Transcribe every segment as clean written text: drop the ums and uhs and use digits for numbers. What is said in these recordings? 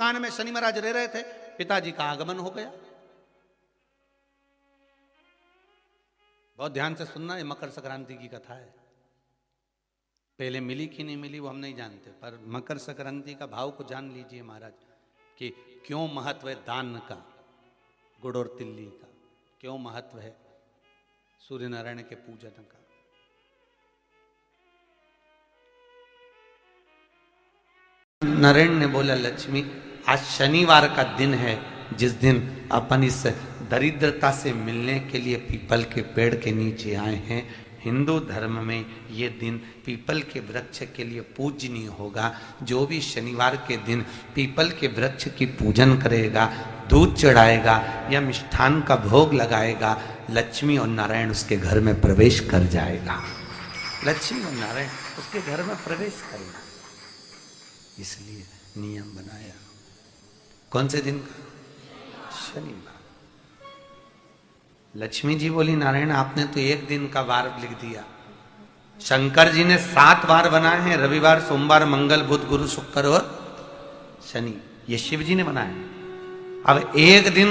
मकान में शनि महाराज रह रहे थे, पिताजी का आगमन हो गया। बहुत ध्यान से सुनना, ये मकर संक्रांति की कथा है। पहले मिली कि नहीं मिली वो हम नहीं जानते, पर मकर संक्रांति का भाव को जान लीजिए महाराज कि क्यों महत्व है दान का, गुड़ और तिल्ली का, क्यों महत्व है सूर्य नारायण के पूजन का। नारायण ने बोला, लक्ष्मी आज शनिवार का दिन है, जिस दिन अपन इस दरिद्रता से मिलने के लिए पीपल के पेड़ के नीचे आए हैं। हिंदू धर्म में ये दिन पीपल के वृक्ष के लिए पूजनीय होगा। जो भी शनिवार के दिन पीपल के वृक्ष की पूजन करेगा, दूध चढ़ाएगा या मिष्ठान का भोग लगाएगा, लक्ष्मी और नारायण उसके घर में प्रवेश कर जाएगा। लक्ष्मी और नारायण उसके घर में प्रवेश करेगा, इसलिए नियम बनाया। कौन से दिन का? शनिवार। लक्ष्मी जी बोली, नारायण आपने तो एक दिन का वार लिख दिया। शंकर जी ने 7 वार बनाए हैं, रविवार, सोमवार, मंगल, बुध, गुरु, शुक्र और शनि। ये शिव जी ने बनाया। अब एक दिन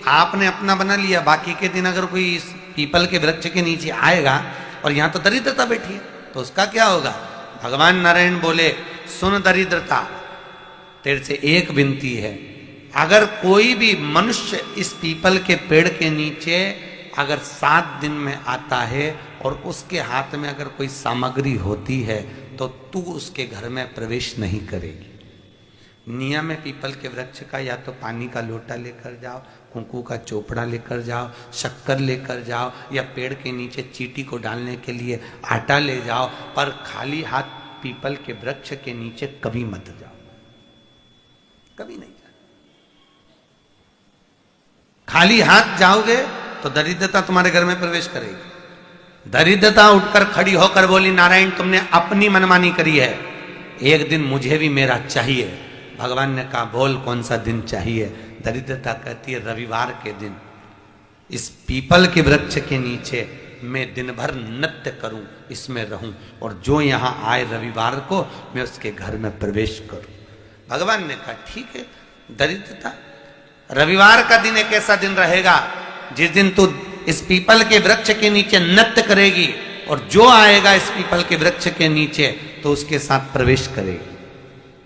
आपने अपना बना लिया, बाकी के दिन अगर कोई इस पीपल के वृक्ष के नीचे आएगा और यहां तो दरिद्रता बैठी है, तो उसका क्या होगा? भगवान नारायण बोले, सुन दरिद्रता, तेरे से एक विनती है, अगर कोई भी मनुष्य इस पीपल के पेड़ के नीचे अगर 7 दिन में आता है और उसके हाथ में अगर कोई सामग्री होती है, तो तू उसके घर में प्रवेश नहीं करेगी। नियम है पीपल के वृक्ष का, या तो पानी का लोटा लेकर जाओ, कुंकू का चोपड़ा लेकर जाओ, शक्कर लेकर जाओ, या पेड़ के नीचे चींटी को डालने के लिए आटा ले जाओ, पर खाली हाथ पीपल के वृक्ष के नीचे कभी मत जाओ, कभी नहीं जाओ। खाली हाथ जाओगे तो दरिद्रता तुम्हारे घर में प्रवेश करेगी। दरिद्रता उठकर खड़ी होकर बोली, नारायण तुमने अपनी मनमानी करी है, एक दिन मुझे भी मेरा चाहिए। भगवान ने कहा, बोल कौन सा दिन चाहिए? दरिद्रता कहती है, रविवार के दिन इस पीपल के वृक्ष के नीचे मैं दिन भर नृत्य करूं, इसमें रहूं, और जो यहां आए रविवार को मैं उसके घर में प्रवेश करूं। भगवान ने कहा, ठीक है। दरिद्रता, रविवार का दिन एक ऐसा दिन रहेगा जिस दिन तू इस पीपल के वृक्ष के नीचे नृत्य करेगी, और जो आएगा इस पीपल के वृक्ष के नीचे तो उसके साथ प्रवेश करेगी।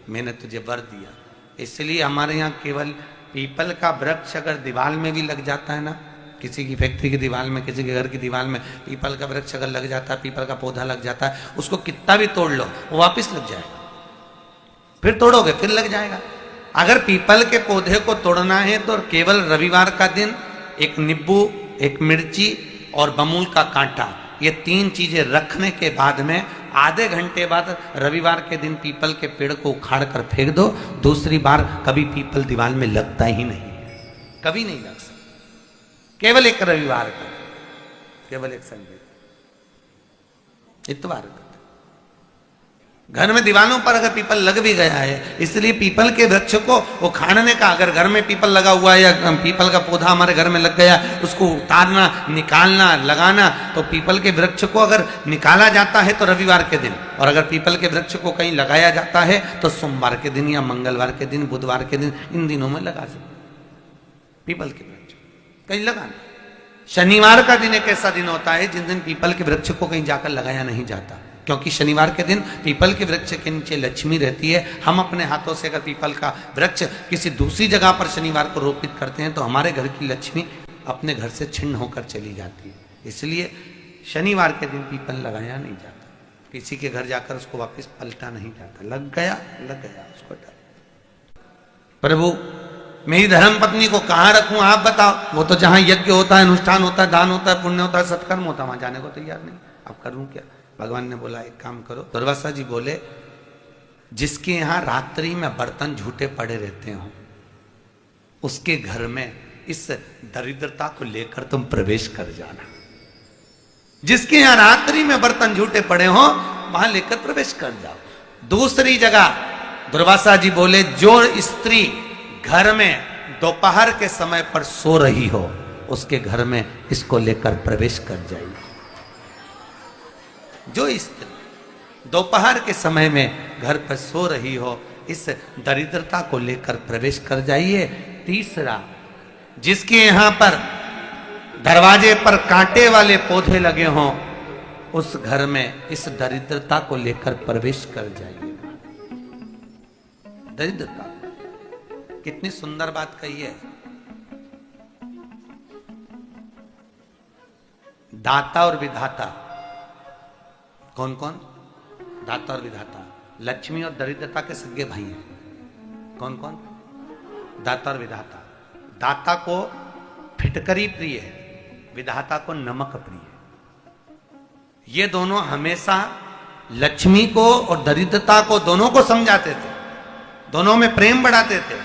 मैंने तुझे वर दिया। इसलिए हमारे यहाँ केवल पीपल का वृक्ष अगर दीवार में भी लग जाता है ना, किसी की फैक्ट्री की दीवार में, किसी के घर की दीवार में पीपल का वृक्ष अगर लग जाता है, पीपल का पौधा लग जाता है, उसको कितना भी तोड़ लो वो वापिस लग जाएगा। फिर तोड़ोगे फिर लग जाएगा। अगर पीपल के पौधे को तोड़ना है तो केवल रविवार का दिन एक नींबू, एक मिर्ची और बमूल का कांटा, ये 3 चीजें रखने के बाद में आधे घंटे बाद रविवार के दिन पीपल के पेड़ को उखाड़ कर फेंक दो। दूसरी बार कभी पीपल दीवार में लगता ही नहीं, कभी नहीं लग सकता। केवल एक रविवार का, केवल एक संडे, इतवार का। घर में दीवारों पर अगर पीपल लग भी गया है, इसलिए पीपल के वृक्ष को उखाड़ने का, अगर घर में पीपल लगा हुआ है या पीपल का पौधा हमारे घर में लग गया, उसको उतारना, निकालना, लगाना, तो पीपल के वृक्ष को अगर निकाला जाता है तो रविवार के दिन, और अगर पीपल के वृक्ष को कहीं लगाया जाता है तो सोमवार के दिन या मंगलवार के दिन, बुधवार के दिन, इन दिनों में लगा सकते पीपल के वृक्ष कहीं लगाना। शनिवार का दिन एक ऐसा दिन होता है जिस दिन पीपल के वृक्ष को कहीं जाकर लगाया नहीं जाता, क्योंकि शनिवार के दिन पीपल के वृक्ष के नीचे लक्ष्मी रहती है। हम अपने हाथों से अगर पीपल का वृक्ष किसी दूसरी जगह पर शनिवार को रोपित करते हैं तो हमारे घर की लक्ष्मी अपने घर से छिन्न होकर चली जाती है। इसलिए शनिवार के दिन पीपल लगाया नहीं जाता, किसी के घर जाकर उसको वापस पलटा नहीं जाता। लग गया उसको डाल। प्रभु मेरी धर्म पत्नी को कहाँ रखूं आप बताओ? वो तो जहां यज्ञ होता है, अनुष्ठान होता है, दान होता है, पुण्य होता है, सत्कर्म होता है, वहां जाने को तैयार नहीं। अब करूं क्या? भगवान ने बोला, एक काम करो। दुर्वासा जी बोले, जिसके यहां रात्रि में बर्तन झूठे पड़े रहते हो, उसके घर में इस दरिद्रता को लेकर तुम प्रवेश कर जाना। जिसके यहां रात्रि में बर्तन झूठे पड़े हो, वहां लेकर प्रवेश कर जाओ। दूसरी जगह दुर्वासा जी बोले, जो स्त्री घर में दोपहर के समय पर सो रही हो, उसके घर में इसको लेकर प्रवेश कर जाइए। जो स्त्री दोपहर के समय में घर पर सो रही हो, इस दरिद्रता को लेकर प्रवेश कर जाइए। तीसरा, जिसके यहां पर दरवाजे पर कांटे वाले पौधे लगे हों, उस घर में इस दरिद्रता को लेकर प्रवेश कर जाइएगा। दरिद्रता, कितनी सुंदर बात कही है। दाता और विधाता, कौन कौन? दाता और विधाता। लक्ष्मी और दरिद्रता के सगे भाई हैं। कौन कौन? दाता और विधाता। दाता को फिटकरी प्रिय है, विधाता को नमक प्रिय है। ये दोनों हमेशा लक्ष्मी को और दरिद्रता को दोनों को समझाते थे, दोनों में प्रेम बढ़ाते थे।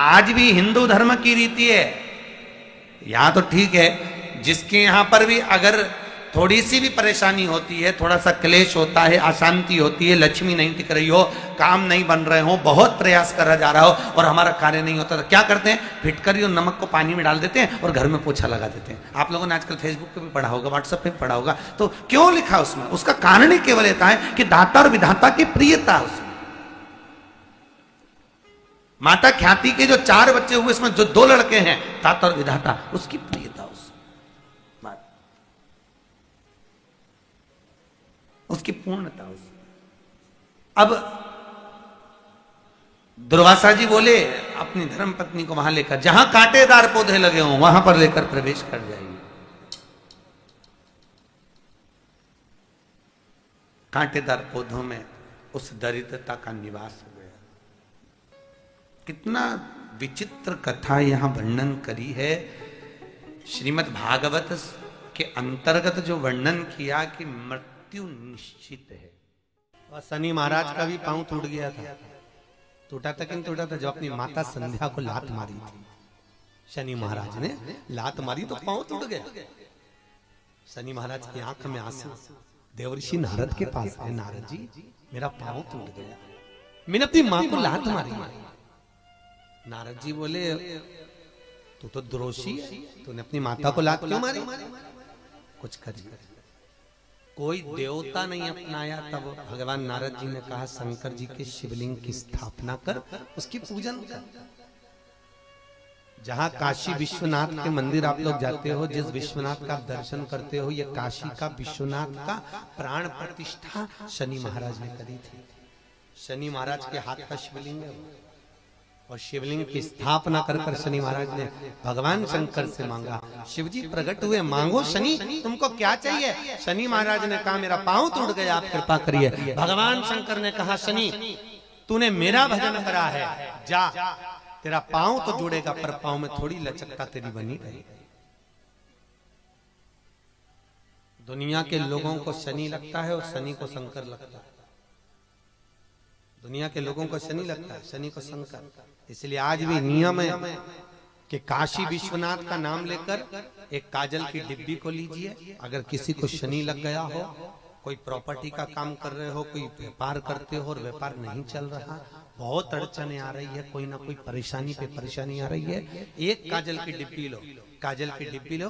आज भी हिंदू धर्म की रीति है। यहां तो ठीक है, जिसके यहां पर भी अगर थोड़ी सी भी परेशानी होती है, थोड़ा सा क्लेश होता है, अशांति होती है, लक्ष्मी नहीं टिक रही हो, काम नहीं बन रहे हो, बहुत प्रयास करा जा रहा हो और हमारा कार्य नहीं होता, तो क्या करते हैं? फिटकरी और नमक को पानी में डाल देते हैं और घर में पोछा लगा देते हैं। आप लोगों ने आजकल फेसबुक पे भी पढ़ा होगा, व्हाट्सएप पे भी पढ़ा होगा। तो क्यों लिखा उसमें? उसका कारण ही केवल इतना है कि दाता और विधाता की प्रियता उसमें। माता ख्याति के जो 4 बच्चे हुए, इसमें जो 2 लड़के हैं, दाता और विधाता, उसकी प्रियता, उसकी पूर्णता। अब दुर्वासा जी बोले अपनी धर्म पत्नी को वहां लेकर, जहां कांटेदार पौधे लगे हों वहां पर लेकर प्रवेश कर जाइए। कांटेदार पौधों में उस दरिद्रता का निवास हो गया। कितना विचित्र कथा यहां वर्णन करी है। श्रीमद् भागवत के अंतर्गत जो वर्णन किया कि मृत्यु निश्चित है। और शनि महाराज का भी पांव टूट गया था। टूटा था कि नहीं टूटा था? जो अपनी माता संध्या को लात मारी थी, शनि महाराज ने लात मारी तो पांव टूट गया। शनि महाराज की आंख में आंसू। देवर्षि नारद के पास है, नारद जी मेरा पांव टूट गया, मैंने अपनी मां को लात मारी। नारद जी बोले तू तो द्रोषी है, तूने अपनी माता को लात क्यों मारी? कुछ करिए। कोई देवता नहीं अपनाया। तब भगवान नारद जी ने कहा शंकर जी के शिवलिंग की स्थापना कर, उसकी पूजन कर। जहां काशी विश्वनाथ के मंदिर आप लोग जाते हो, जिस विश्वनाथ का दर्शन करते हो, ये काशी का विश्वनाथ का प्राण प्रतिष्ठा शनि महाराज ने करी थी। शनि महाराज के हाथ का शिवलिंग है और शिवलिंग की स्थापना कर कर शनि महाराज ने भगवान शंकर से मांगा। शिवजी प्रकट हुए, मांगो शनि तुमको क्या चाहिए? शनि महाराज ने कहा मेरा पांव टूट गया, आप कृपा करिए। भगवान शंकर ने कहा शनि तूने मेरा भजन करा है, जा तेरा पांव तो जुड़ेगा पर पांव में थोड़ी लचकता तेरी बनी रहेगी। दुनिया के लोगों को शनि लगता है और शनि को शंकर लगता है। दुनिया के लोगों को शनि लगता है, शनि को शंकर। इसलिए आज भी नियम है कि काशी विश्वनाथ का नाम लेकर एक काजल की डिब्बी को लीजिए। अगर किसी को शनि लग गया हो, कोई प्रॉपर्टी का काम कर रहे हो, कोई व्यापार करते हो और व्यापार नहीं चल रहा, बहुत अड़चने आ रही है, कोई ना कोई परेशानी पे परेशानी आ रही है, एक काजल की डिब्बी लो, काजल की डिब्बी लो,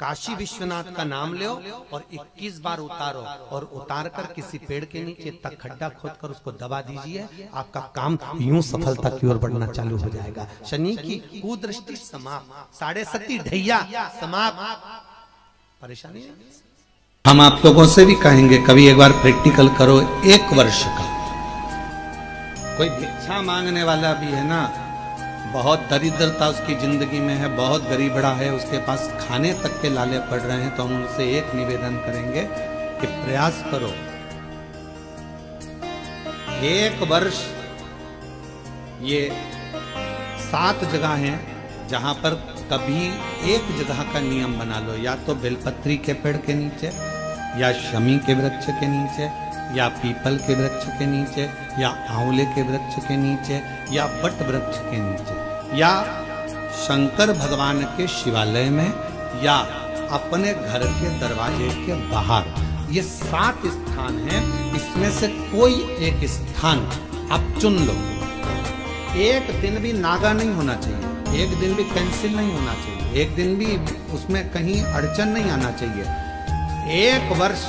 काशी विश्वनाथ का नाम लो और 21 बार उतारो और उतार कर किसी पेड़ के नीचे तक खड्डा खोद कर उसको दबा दीजिए। आपका काम यूं सफलता की ओर बढ़ना चालू हो जाएगा। शनि की कुदृष्टि समाप्त, 7.5 ढैया समाप्त, परेशानी नहीं। हम आप लोगों से भी कहेंगे कभी एक बार प्रैक्टिकल करो। 1 वर्ष का कोई भिक्षा मांगने वाला भी है ना, बहुत दरिद्रता उसकी जिंदगी में है, बहुत गरीबड़ा है, उसके पास खाने तक के लाले पड़ रहे हैं, तो हम उनसे एक निवेदन करेंगे कि प्रयास करो 1 वर्ष। ये 7 जगह हैं जहां पर कभी एक जगह का नियम बना लो, या तो बेलपत्री के पेड़ के नीचे, या शमी के वृक्ष के नीचे, या पीपल के वृक्ष के नीचे, या आंवले के वृक्ष के नीचे, या बट वृक्ष के नीचे, या शंकर भगवान के शिवालय में, या अपने घर के दरवाजे के बाहर। ये 7 स्थान हैं, इसमें से कोई एक स्थान आप चुन लो। एक दिन भी नागा नहीं होना चाहिए, एक दिन भी कैंसिल नहीं होना चाहिए, एक दिन भी उसमें कहीं अड़चन नहीं आना चाहिए। 1 वर्ष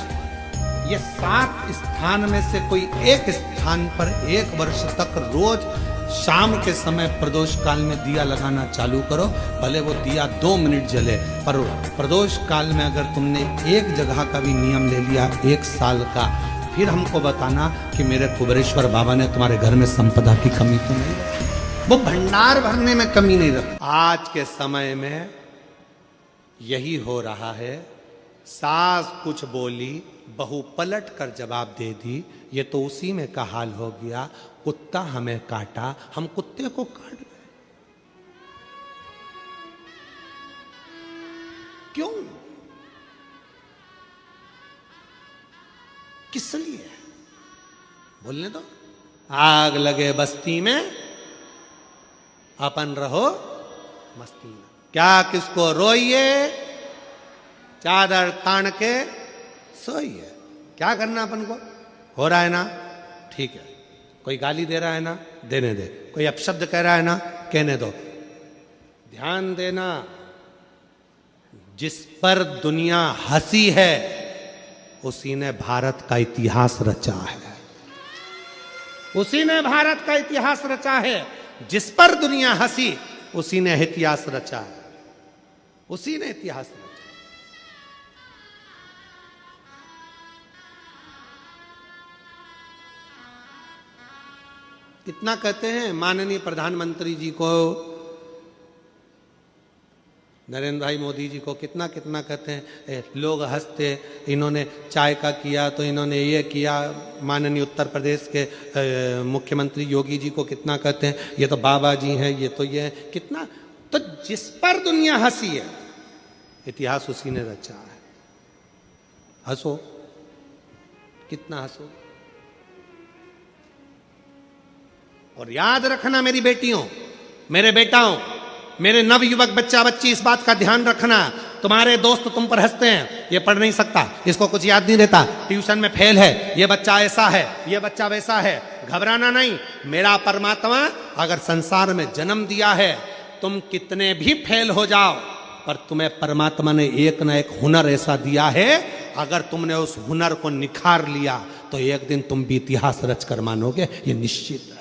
ये 7 स्थान में से कोई एक स्थान पर 1 वर्ष तक रोज शाम के समय प्रदोष काल में दिया लगाना चालू करो। भले वो दिया 2 मिनट जले, पर प्रदोष काल में अगर तुमने एक जगह का भी नियम ले लिया 1 साल का, फिर हमको बताना कि मेरे कुबेरेश्वर बाबा ने तुम्हारे घर में संपदा की कमी तो नहीं रखी, वो भंडार भरने में कमी नहीं रखी। आज के समय में यही हो रहा है। सास कुछ बोली, बहू पलट कर जवाब दे दी। ये तो उसी में का हाल हो गया, कुत्ता हमें काटा, हम कुत्ते को काट गए। क्यों? किस लिए? बोलने दो। आग लगे बस्ती में, अपन रहो मस्ती में। क्या किसको रोइए, चादर तान के सोइए। क्या करना अपन को? हो रहा है ना, ठीक है। कोई गाली दे रहा है ना, देने दे। कोई अपशब्द कह रहा है ना, कहने दो। ध्यान देना, जिस पर दुनिया हंसी है उसी ने भारत का इतिहास रचा है। उसी ने भारत का इतिहास रचा है। जिस पर दुनिया हंसी उसी ने इतिहास रचा है। उसी ने इतिहास रचा। कितना कहते हैं माननीय प्रधानमंत्री जी को, नरेंद्र भाई मोदी जी को, कितना कितना कहते हैं। लोग हंसते, इन्होंने चाय का किया तो इन्होंने ये किया। माननीय उत्तर प्रदेश के मुख्यमंत्री योगी जी को कितना कहते हैं, ये तो बाबा जी हैं, ये तो ये है। कितना, तो जिस पर दुनिया हंसी है इतिहास उसी ने रचा है। हंसो, कितना हंसो। और याद रखना मेरी बेटियों, मेरे बेटाओं, मेरे नवयुवक बच्चा बच्ची, इस बात का ध्यान रखना। तुम्हारे दोस्त तुम पर हंसते हैं, ये पढ़ नहीं सकता, इसको कुछ याद नहीं रहता, ट्यूशन में फेल है, ये बच्चा ऐसा है, ये बच्चा वैसा है। घबराना नहीं। मेरा परमात्मा अगर संसार में जन्म दिया है, तुम कितने भी फेल हो जाओ, पर तुम्हें परमात्मा ने एक ना एक हुनर ऐसा दिया है, अगर तुमने उस हुनर को निखार लिया तो एक दिन तुम भी इतिहास रच कर मानोगे, ये निश्चित है।